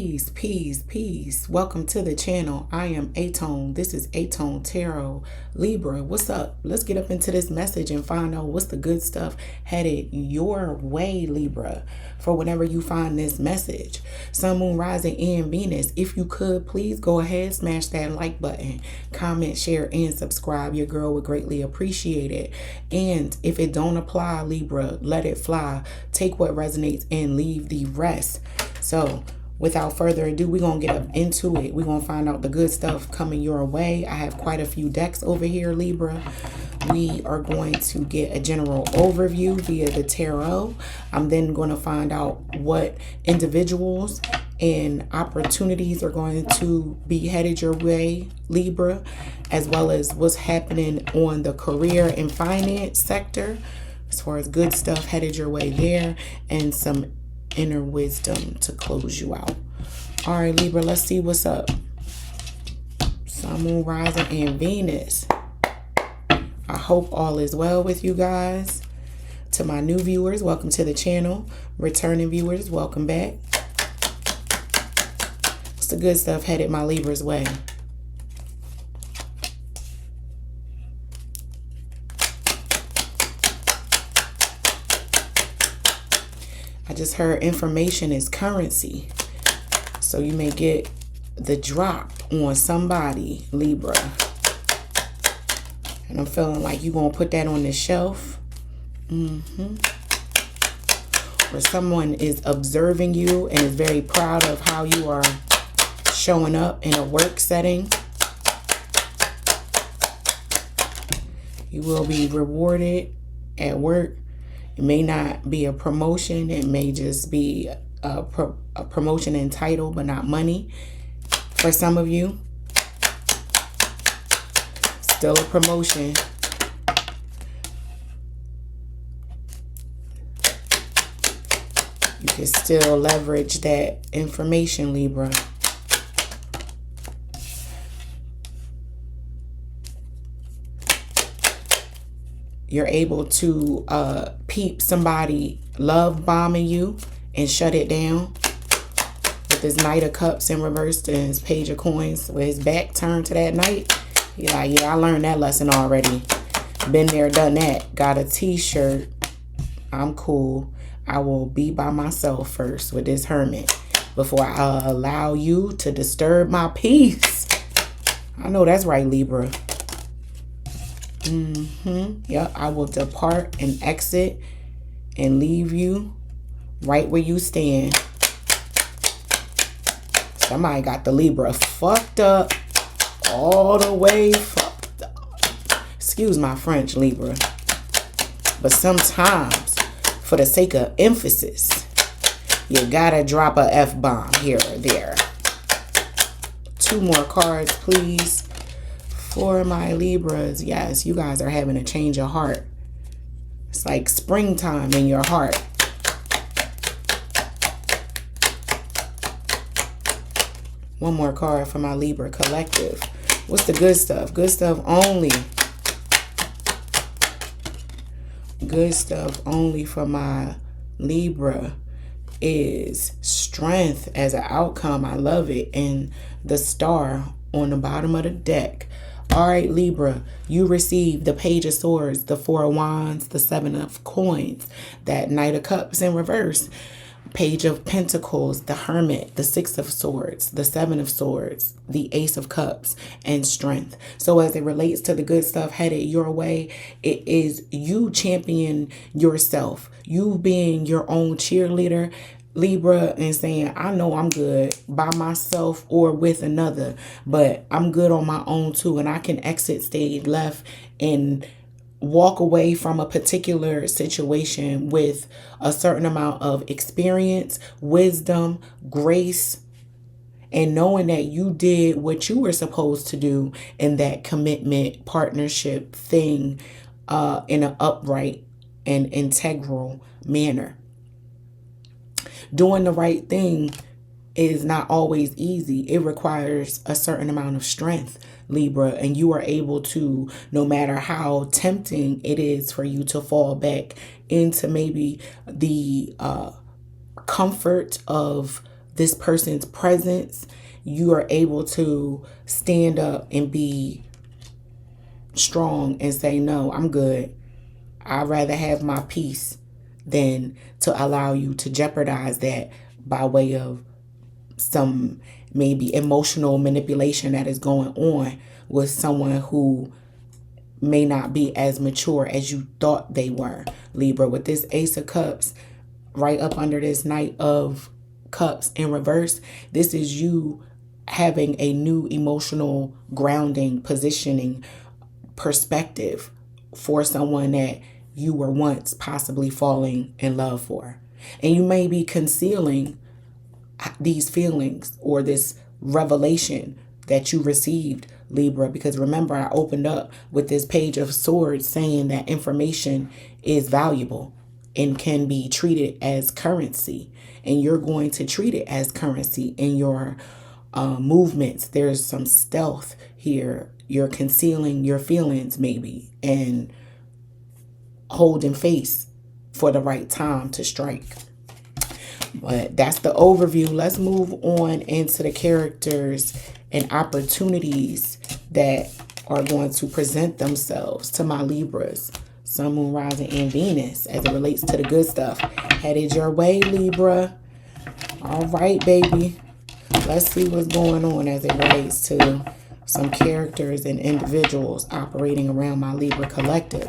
Peace, peace, peace. Welcome to the channel. I am aTone. This is aTone Tarot. Libra, what's up? Let's get up into this message and find out what's the good stuff headed your way, Libra, for whenever you find this message. Sun, Moon, Rising, and Venus. If you could, please go ahead, smash that like button, comment, share, and subscribe. Your girl would greatly appreciate it. And if it don't apply, Libra, let it fly. Take what resonates and leave the rest. So, without further ado, we're going to get up into it. We're going to find out the good stuff coming your way. I have quite a few decks over here, Libra. We are going to get a general overview via the tarot. I'm then going to find out what individuals and opportunities are going to be headed your way, Libra, as well as what's happening on the career and finance sector, as far as good stuff headed your way there, and some inner wisdom to close you out. All right, Libra, let's see what's up. Sun, Moon, Rising, and Venus. I hope all is well with you guys. To my new viewers, welcome to the channel. Returning viewers, welcome back. What's the good stuff headed my Libra's way? I just heard information is currency. So you may get the drop on somebody, Libra. And I'm feeling like you're going to put that on the shelf. Or someone is observing you and is very proud of how you are showing up in a work setting. You will be rewarded at work. It may not be a promotion. It may just be a promotion in title, but not money. For some of you, still a promotion. You can still leverage that information, Libra. You're able to peep somebody love bombing you and shut it down. With this Knight of Cups in reverse and his Page of Coins with his back turned to that Knight. He's like, yeah, I learned that lesson already. Been there, done that. Got a t-shirt. I'm cool. I will be by myself first with this Hermit before I allow you to disturb my peace. I know that's right, Libra. Yeah, I will depart and exit and leave you right where you stand. Somebody got the Libra fucked up. All the way fucked up. Excuse my French, Libra. But sometimes, for the sake of emphasis, you gotta drop a F-bomb here or there. 2 more cards, please. For my Libras, yes, you guys are having a change of heart. It's like springtime in your heart. One more card for my Libra collective. What's the good stuff? Good stuff only. Good stuff only for my Libra is strength as an outcome. I love it. And the star on the bottom of the deck. All right, Libra, you receive the Page of Swords, the 4 of Wands, the 7 of Coins, that Knight of Cups in reverse, Page of Pentacles, the Hermit, the 6 of Swords, the 7 of Swords, the Ace of Cups, and strength. So as it relates to the good stuff headed your way, it is you champion yourself, you being your own cheerleader, Libra, and saying, I know I'm good by myself or with another, but I'm good on my own too, and I can exit stage left and walk away from a particular situation with a certain amount of experience, wisdom, grace, and knowing that you did what you were supposed to do in that commitment, partnership thing in an upright and integral manner. Doing the right thing is not always easy. It requires a certain amount of strength, Libra, and you are able to, no matter how tempting it is for you to fall back into maybe the comfort of this person's presence, you are able to stand up and be strong and say, no, I'm good. I'd rather have my peace than to allow you to jeopardize that by way of some maybe emotional manipulation that is going on with someone who may not be as mature as you thought they were. Libra, with this Ace of Cups right up under this Knight of Cups in reverse, this is you having a new emotional grounding, positioning, perspective for someone that you were once possibly falling in love for. And you may be concealing these feelings or this revelation that you received, Libra, because remember, I opened up with this Page of Swords saying that information is valuable and can be treated as currency, and you're going to treat it as currency in your movements. There's some stealth here. You're concealing your feelings maybe and holding face for the right time to strike. But that's the overview. Let's move on into the characters and opportunities that are going to present themselves to my Libras, Sun, Moon, Rising, and Venus, as it relates to the good stuff headed your way, Libra. All right, baby. Let's see what's going on as it relates to some characters and individuals operating around my Libra collective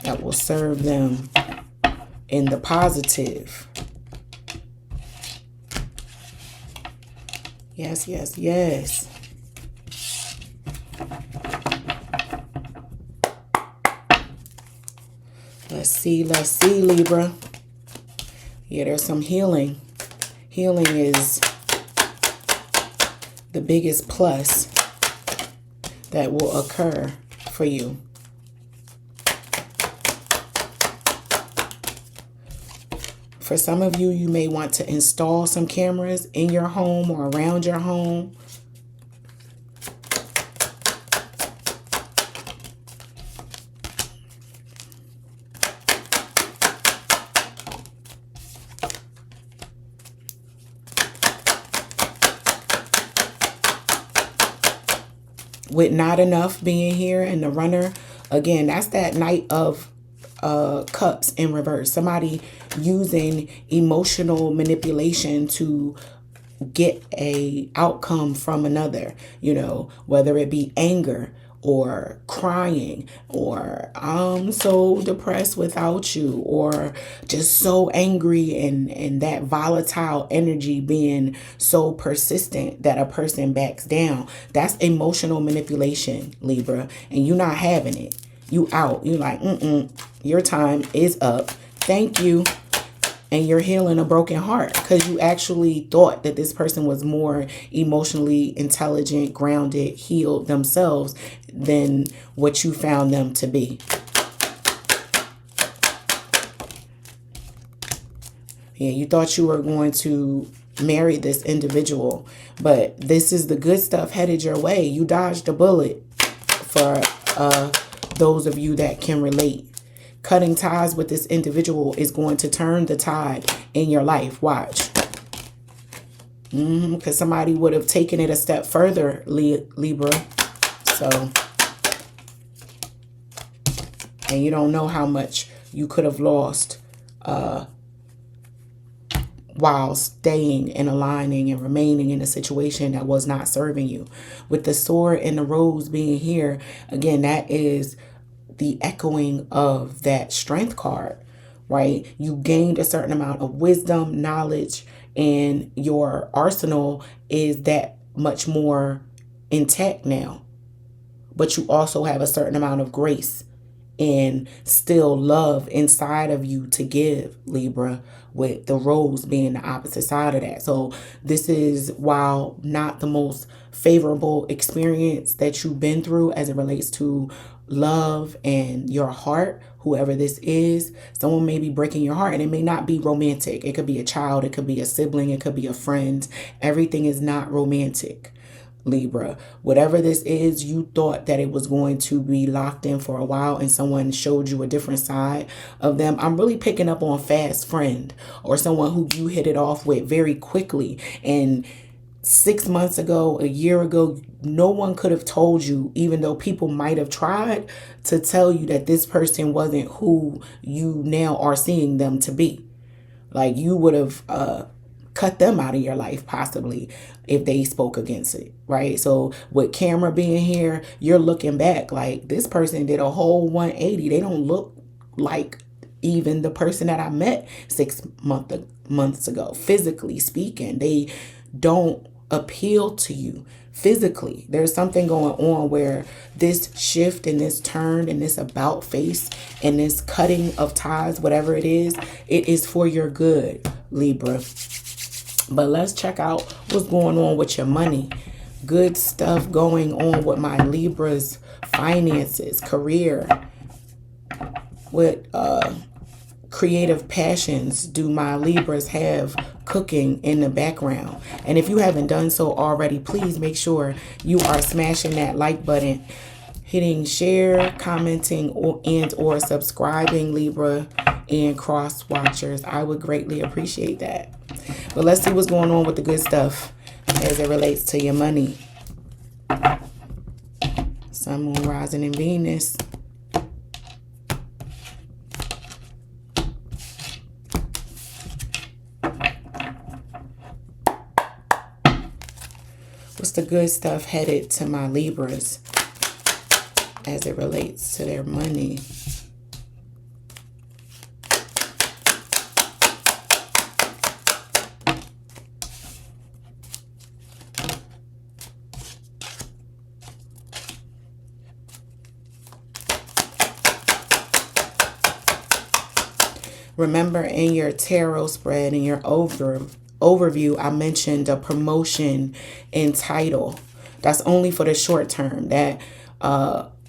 that will serve them in the positive. Yes, yes, yes. Let's see, Libra. Yeah, there's some healing. Healing is the biggest plus that will occur for you. For some of you, you may want to install some cameras in your home or around your home. With not enough being here and the runner, again, that's that Knight of Cups in reverse. Somebody using emotional manipulation to get a outcome from another, you know, whether it be anger or crying or I'm so depressed without you, or just so angry, and that volatile energy being so persistent that a person backs down. That's emotional manipulation, Libra, and you're not having it. You out. You like, your time is up. Thank you. And you're healing a broken heart because you actually thought that this person was more emotionally intelligent, grounded, healed themselves than what you found them to be. Yeah, you thought you were going to marry this individual, but this is the good stuff headed your way. You dodged a bullet for those of you that can relate. Cutting ties with this individual is going to turn the tide in your life. Watch. Because somebody would have taken it a step further, Libra. So, and you don't know how much you could have lost while staying and aligning and remaining in a situation that was not serving you. With the sword and the rose being here, again, that is the echoing of that strength card, right? You gained a certain amount of wisdom, knowledge, and your arsenal is that much more intact now. But you also have a certain amount of grace and still love inside of you to give, Libra, with the rose being the opposite side of that. So this is, while not the most favorable experience that you've been through as it relates to love and your heart, whoever this is, someone may be breaking your heart, and it may not be romantic. It could be a child, it could be a sibling, it could be a friend. Everything is not romantic. Libra. Whatever this is, you thought that it was going to be locked in for a while and someone showed you a different side of them. I'm really picking up on fast friend or someone who you hit it off with very quickly. And 6 months ago, a year ago, no one could have told you, even though people might have tried to tell you that this person wasn't who you now are seeing them to be. Like you would have cut them out of your life possibly if they spoke against it, right? So with camera being here, you're looking back like this person did a whole 180. They don't look like even the person that I met 6 months ago. Physically speaking, they don't appeal to you physically. There's something going on where this shift and this turn and this about face and this cutting of ties, whatever it is for your good, Libra. But let's check out what's going on with your money. Good stuff going on with my Libra's finances, career. What creative passions do my Libras have cooking in the background? And if you haven't done so already, please make sure you are smashing that like button, hitting share, commenting, or subscribing, Libra and cross watchers. I would greatly appreciate that. But let's see what's going on with the good stuff as it relates to your money. Sun, Moon, Rising, and Venus. What's the good stuff headed to my Libras as it relates to their money? Remember in your tarot spread, in your overview, I mentioned a promotion and title. That's only for the short term. That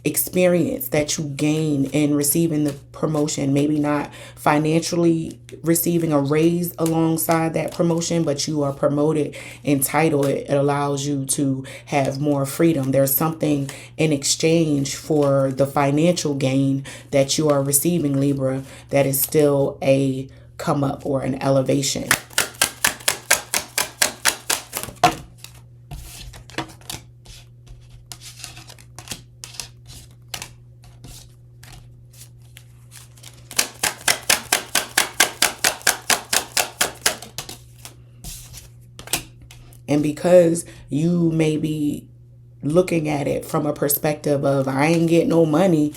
experience that you gain in receiving the promotion, maybe not financially receiving a raise alongside that promotion, but you are promoted and title. It allows you to have more freedom. There's something in exchange for the financial gain that you are receiving, Libra, that is still a come up or an elevation. And because you may be looking at it from a perspective of, I ain't getting no money,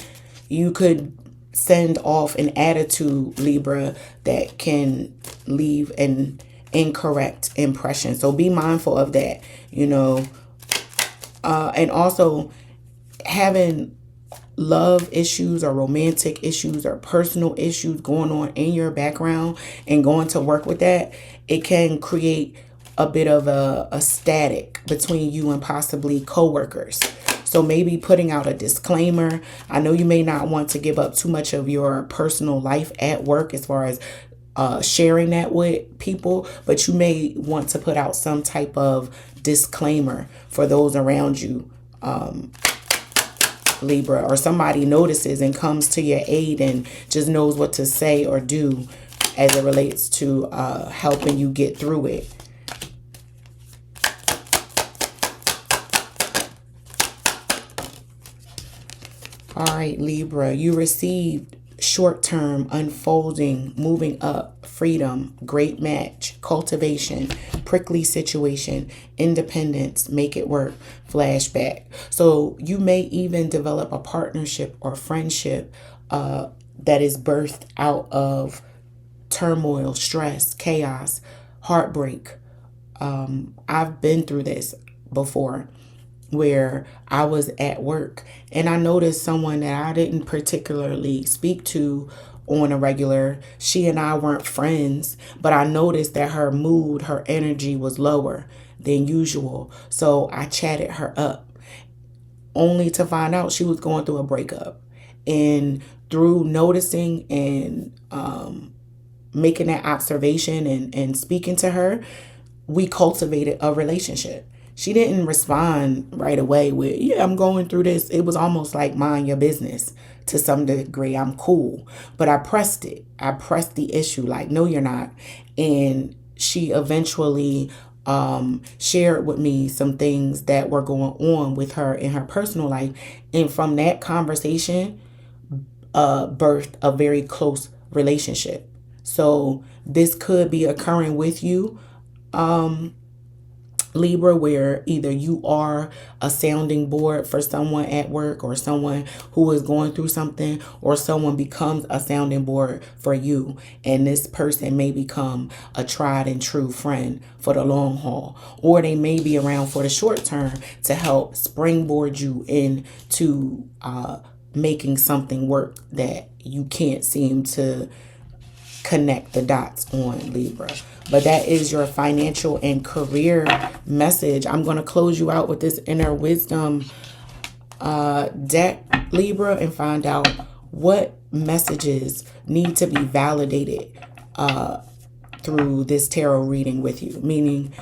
you could send off an attitude, Libra, that can leave an incorrect impression. So be mindful of that, you know. And also having love issues or romantic issues or personal issues going on in your background and going to work with that, it can create a bit of a static between you and possibly coworkers. So maybe putting out a disclaimer. I know you may not want to give up too much of your personal life at work as far as sharing that with people, but you may want to put out some type of disclaimer for those around you, Libra, or somebody notices and comes to your aid and just knows what to say or do as it relates to helping you get through it. All right, Libra, you received short-term, unfolding, moving up, freedom, great match, cultivation, prickly situation, independence, make it work, flashback. So you may even develop a partnership or friendship that is birthed out of turmoil, stress, chaos, heartbreak. I've been through this before, where I was at work and I noticed someone that I didn't particularly speak to on a regular. She and I weren't friends, but I noticed that her mood, her energy was lower than usual. So I chatted her up, only to find out she was going through a breakup. And through noticing and making that observation and speaking to her, we cultivated a relationship. She didn't respond right away with, yeah, I'm going through this. It was almost like mind your business to some degree. I'm cool. But I pressed it. I pressed the issue like, no, you're not. And she eventually shared with me some things that were going on with her in her personal life. And from that conversation, birthed a very close relationship. So this could be occurring with you, Libra, where either you are a sounding board for someone at work or someone who is going through something, or someone becomes a sounding board for you. And this person may become a tried and true friend for the long haul, or they may be around for the short term to help springboard you into making something work that you can't seem to connect the dots on, Libra. But that is your financial and career message. I'm going to close you out with this inner wisdom deck, Libra, and find out what messages need to be validated through this tarot reading with you. Meaning,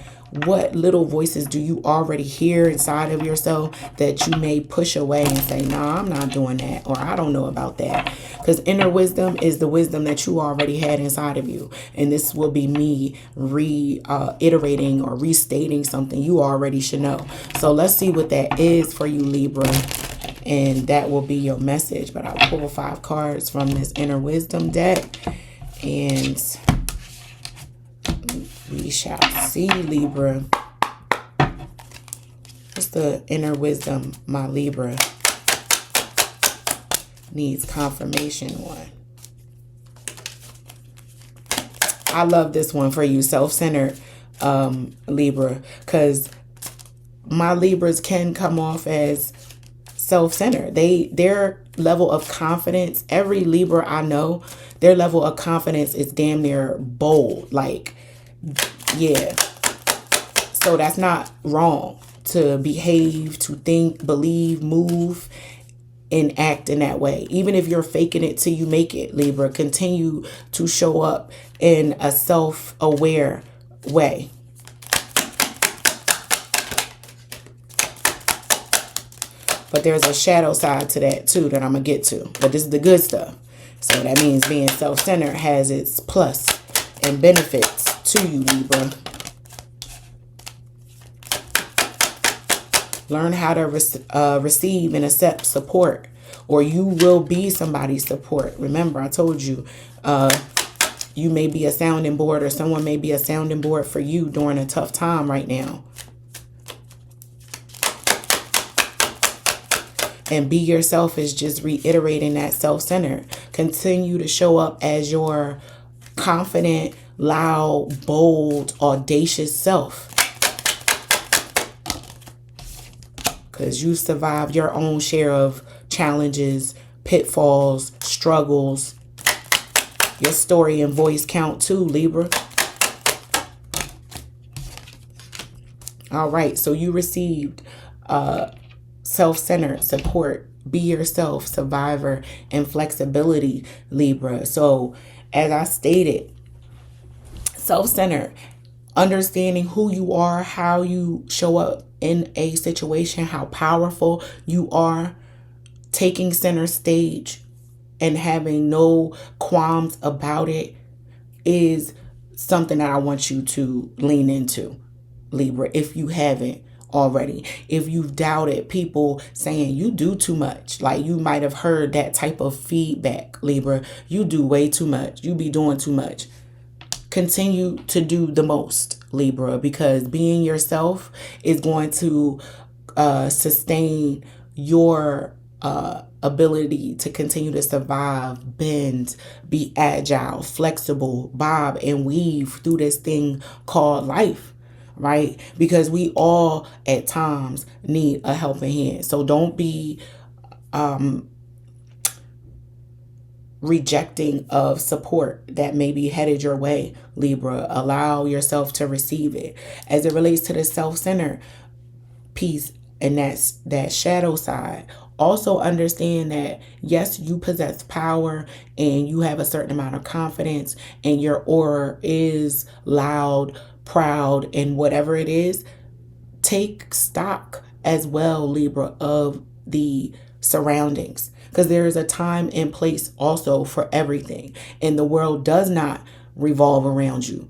what little voices do you already hear inside of yourself that you may push away and say, nah, I'm not doing that, or I don't know about that. Because inner wisdom is the wisdom that you already had inside of you. And this will be me reiterating or restating something you already should know. So let's see what that is for you, Libra. And that will be your message. But I'll pull 5 cards from this inner wisdom deck. And we shall see, Libra. What's the inner wisdom my Libra needs confirmation on? I love this one for you, self-centered Libra, because my Libras can come off as self-centered. Their level of confidence, every Libra I know, their level of confidence is damn near bold. Like, yeah. So that's not wrong to behave, to think, believe, move, and act in that way. Even if you're faking it till you make it, Libra, continue to show up in a self-aware way. But there's a shadow side to that too that I'm going to get to. But this is the good stuff. So that means being self-centered has its plus and benefits to you, Libra. Learn how to receive and accept support, or you will be somebody's support. Remember, I told you, you may be a sounding board, or someone may be a sounding board for you during a tough time right now. And be yourself is just reiterating that self-centered. Continue to show up as your confident, loud, bold, audacious self. Because you survived your own share of challenges, pitfalls, struggles. Your story and voice count too, Libra. All right, so you received self-centered support, be yourself, survivor, and flexibility, Libra. So as I stated, self-centered, understanding who you are, how you show up in a situation, how powerful you are, taking center stage and having no qualms about it is something that I want you to lean into, Libra, if you haven't already. If you've doubted people saying you do too much, like you might have heard that type of feedback, Libra, you do way too much, you be doing too much. Continue to do the most, Libra, because being yourself is going to sustain your ability to continue to survive, bend, be agile, flexible, bob and weave through this thing called life, right? Because we all at times need a helping hand. So don't be rejecting of support that may be headed your way, Libra. Allow yourself to receive it. As it relates to the self-centered piece, and that's that shadow side, also understand that yes, you possess power and you have a certain amount of confidence and your aura is loud, proud, and whatever it is. take stock as well, Libra, of the surroundings, because there is a time and place also for everything, and the world does not revolve around you,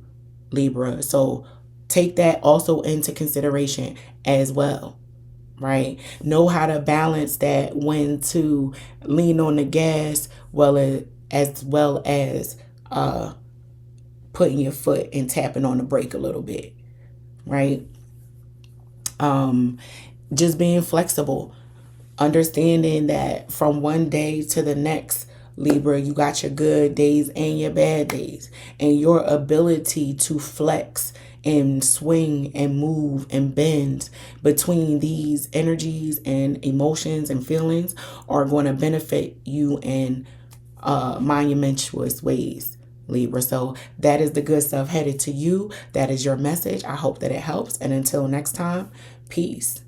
Libra. So take that also into consideration as well, right? Know how to balance that, when to lean on the gas, as well as putting your foot and tapping on the brake a little bit, right? Just being flexible, understanding that from one day to the next, Libra, you got your good days and your bad days, and your ability to flex and swing and move and bend between these energies and emotions and feelings are going to benefit you in monumentous ways, Libra. So that is the good stuff headed to you. That is your message. I hope that it helps. And until next time, peace.